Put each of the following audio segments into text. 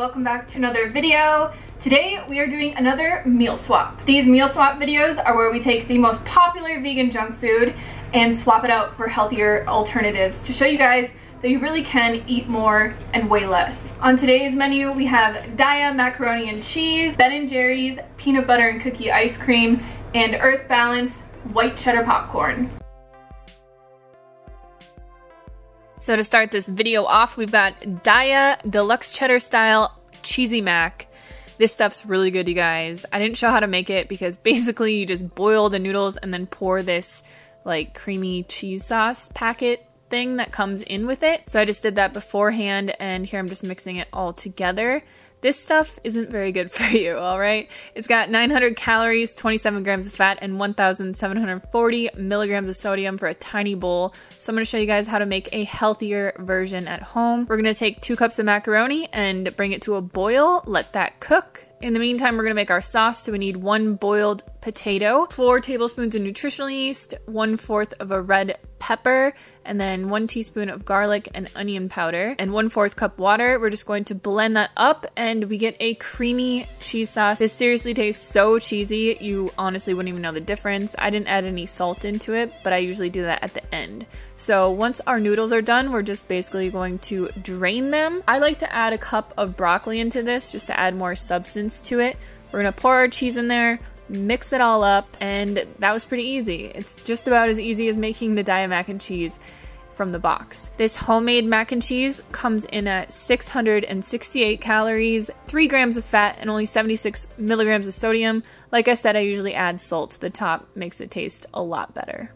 welcome back to another video. Today we are doing another meal swap. These meal swap videos are where we take the most popular vegan junk food and swap it out for healthier alternatives to show you guys that you really can eat more and way less. On today's menu we have Daiya macaroni and cheese, Ben & Jerry's peanut butter and cookie ice cream, and Earth Balance white cheddar popcorn. So to start this video off, we've got Daiya Deluxe Cheddar Style Cheesy Mac. This stuff's really good, you guys. I didn't show how to make it because basically you just boil the noodles and then pour this like creamy cheese sauce packet thing that comes in with it. So I just did that beforehand, and here I'm just mixing it all together. This stuff isn't very good for you, alright? It's got 900 calories, 27 grams of fat, and 1,740 milligrams of sodium for a tiny bowl. So I'm going to show you guys how to make a healthier version at home. We're going to take 2 cups of macaroni and bring it to a boil, let that cook. In the meantime, we're going to make our sauce, so we need 1 boiled potato, 4 tablespoons of nutritional yeast, 1/4 of a red pepper, and then 1 teaspoon of garlic and onion powder, and 1/4 cup water. We're just going to blend that up, and we get a creamy cheese sauce. This seriously tastes so cheesy, you honestly wouldn't even know the difference. I didn't add any salt into it, but I usually do that at the end. So once our noodles are done, we're just basically going to drain them. I like to add a cup of broccoli into this just to add more substance to it. We're gonna pour our cheese in there, mix it all up, and that was pretty easy. It's just about as easy as making the Daiya mac and cheese from the box. This homemade mac and cheese comes in at 668 calories, 3 grams of fat, and only 76 milligrams of sodium. Like I said, I usually add salt to the top, makes it taste a lot better.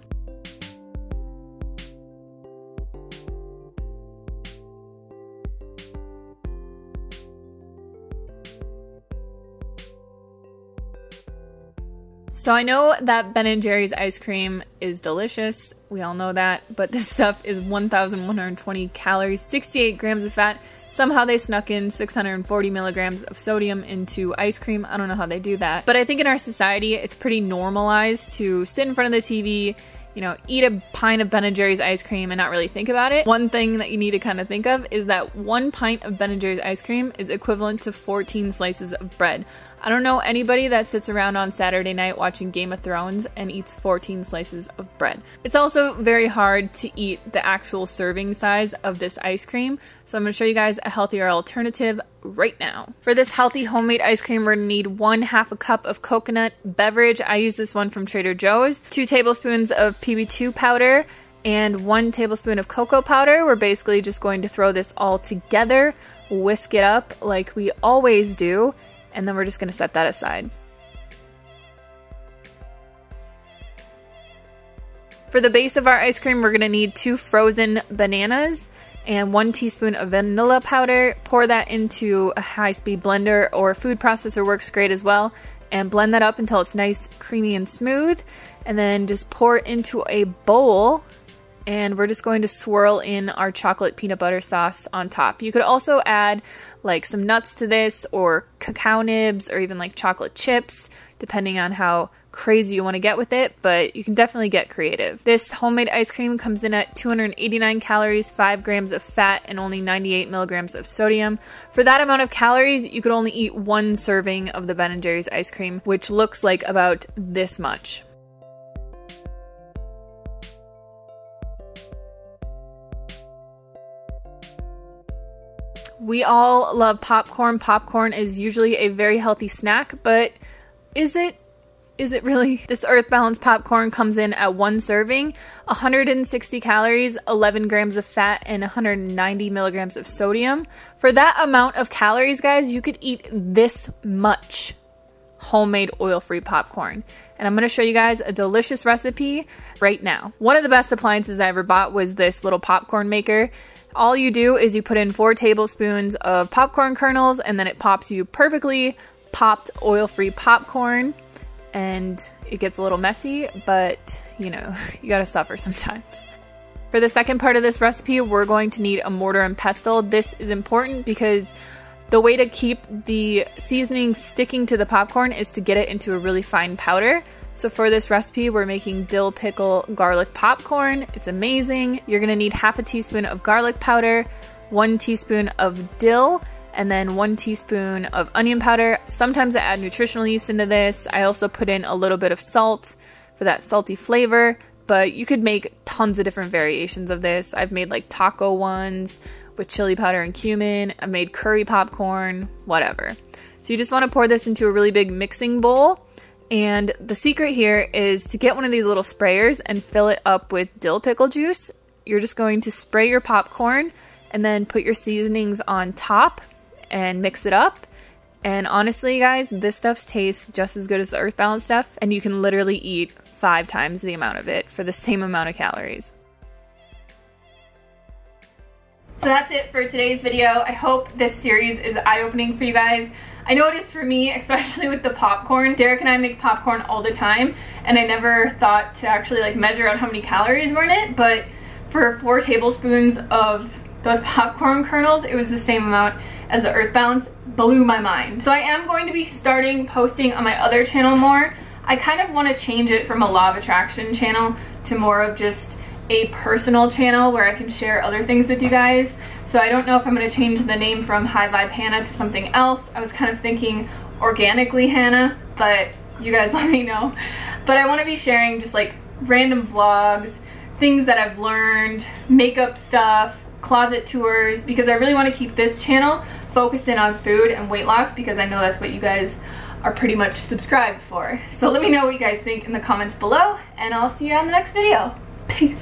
So I know that Ben & Jerry's ice cream is delicious, we all know that, but this stuff is 1,120 calories, 68 grams of fat. Somehow they snuck in 640 milligrams of sodium into ice cream. I don't know how they do that. But I think in our society, it's pretty normalized to sit in front of the TV, you know, eat a pint of Ben & Jerry's ice cream and not really think about it. One thing that you need to kind of think of is that 1 pint of Ben & Jerry's ice cream is equivalent to 14 slices of bread. I don't know anybody that sits around on Saturday night watching Game of Thrones and eats 14 slices of bread. It's also very hard to eat the actual serving size of this ice cream, so I'm going to show you guys a healthier alternative right now. For this healthy homemade ice cream, we're going to need 1/2 cup of coconut beverage. I use this one from Trader Joe's, 2 tablespoons of PB2 powder, and 1 tablespoon of cocoa powder. We're basically just going to throw this all together, whisk it up like we always do, and then we're just going to set that aside. For the base of our ice cream, we're going to need 2 frozen bananas and 1 teaspoon of vanilla powder. Pour that into a high-speed blender, or a food processor works great as well, and blend that up until it's nice, creamy, and smooth. And then just pour it into a bowl, and we're just going to swirl in our chocolate peanut butter sauce on top. You could also add like some nuts to this, or cacao nibs, or even like chocolate chips, depending on how crazy you want to get with it, but you can definitely get creative. This homemade ice cream comes in at 289 calories, 5 grams of fat, and only 98 milligrams of sodium. For that amount of calories, you could only eat 1 serving of the Ben & Jerry's ice cream, which looks like about this much. We all love popcorn. Popcorn is usually a very healthy snack, but is it really? This Earth Balance popcorn comes in at 1 serving, 160 calories, 11 grams of fat, and 190 milligrams of sodium. For that amount of calories, guys, you could eat this much homemade oil-free popcorn. And I'm going to show you guys a delicious recipe right now. One of the best appliances I ever bought was this little popcorn maker. All you do is you put in 4 tablespoons of popcorn kernels, and then it pops you perfectly popped oil-free popcorn. And it gets a little messy, but you know, you gotta suffer sometimes. For the second part of this recipe, we're going to need a mortar and pestle. This is important because the way to keep the seasoning sticking to the popcorn is to get it into a really fine powder. So for this recipe, we're making dill pickle garlic popcorn. It's amazing. You're gonna need 1/2 teaspoon of garlic powder, 1 teaspoon of dill, and then 1 teaspoon of onion powder. Sometimes I add nutritional yeast into this. I also put in a little bit of salt for that salty flavor, but you could make tons of different variations of this. I've made like taco ones with chili powder and cumin. I made curry popcorn, whatever. So you just want to pour this into a really big mixing bowl. And the secret here is to get one of these little sprayers and fill it up with dill pickle juice. You're just going to spray your popcorn and then put your seasonings on top and mix it up. And honestly, guys, this stuff tastes just as good as the Earth Balance stuff, and you can literally eat 5 times the amount of it for the same amount of calories. So that's it for today's video. I hope this series is eye-opening for you guys. I know it is for me, especially with the popcorn. Derek and I make popcorn all the time, and I never thought to actually like measure out how many calories were in it, but for 4 tablespoons of those popcorn kernels, it was the same amount as the Earth Balance. Blew my mind. So I am going to be starting posting on my other channel more. I kind of want to change it from a Law of Attraction channel to more of just a personal channel where I can share other things with you guys. So I don't know if I'm going to change the name from High Vibe Hannah to something else. I was kind of thinking Organically Hannah, but you guys let me know. But I want to be sharing just like random vlogs, things that I've learned, makeup stuff, closet tours, because I really want to keep this channel focused in on food and weight loss, because I know that's what you guys are pretty much subscribed for. So let me know what you guys think in the comments below, and I'll see you on the next video. Peace.